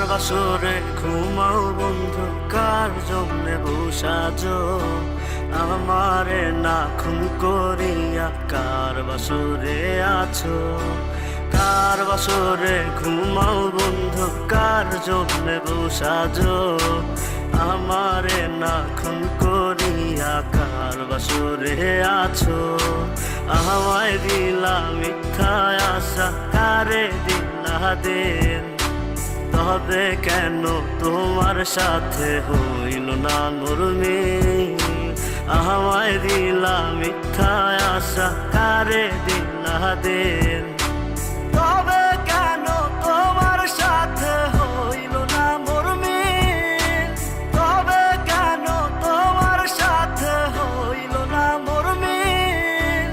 বাসরে ঘুমাও বন্ধু, কার জন্যে বসাজো আমারে না খুন করিয়া? কার বাসরে আছো? কার বাসরে ঘুমাও বন্ধু, কার জন্যে বসাজো আমারে না খুন করিয়া? কার বাসরে আছো? আমায় দিলা মিথ্যা আশা, কারে দিলা দিন? তবে কেন তোমার সাথে হইল না মোর মিল? আমায় দিলা মিথ্যা আশা, কারে দিলা দিন? তবে কেন তোমার সাথে হইল না মোর মিল? তবে কেন তোমার সাথে হইল না মোর মিল?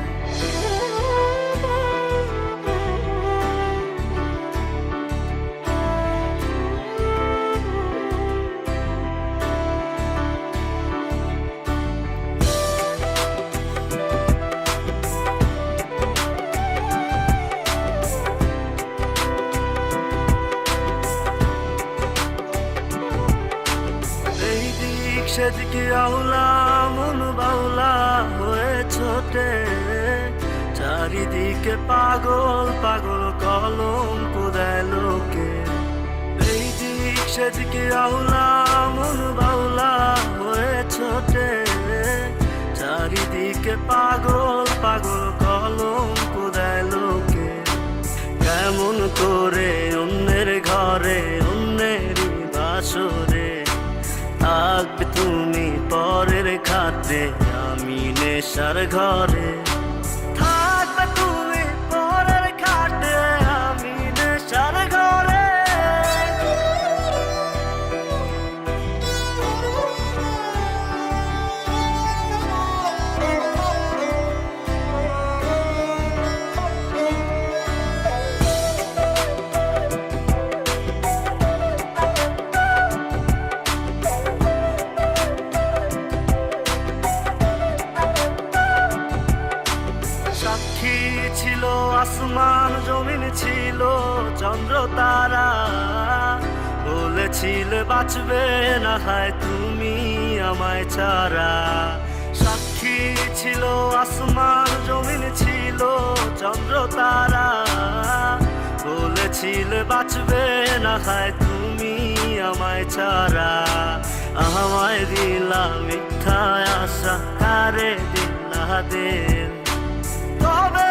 সেদিকে আউলা মন বাউলা হয়ে ছোটে, চারিদিকে পাগল পাগল কলঙ্ক দেয় লোকে। এই দিক সেদিকে আউলা মন বাউলা হয়ে ছোটে, চারিদিকে পাগল পাগল কলঙ্ক দেয় লোকে। কেমন করে অন্যের ঘরে অন্যেরই বাসরে থাকবে তুমি পরের খাতে? আমি নেশার ঘরে থাকবে তুমি পরের খাতে, আমি নেশার ঘরে। সাক্ষী ছিল আসমান জমিন, ছিল চন্দ্র তারা, বলেছিলে বাঁচবে না হয় তুমি আমায় ছাড়া। সাক্ষী ছিল আসমান জমিন, ছিল চন্দ্র তারা, বলেছিলে বাঁচবে না হয় তুমি আমায় ছাড়া। আমায় দিলা মিথ্যা আশা, কারে দিলা দিন? তবে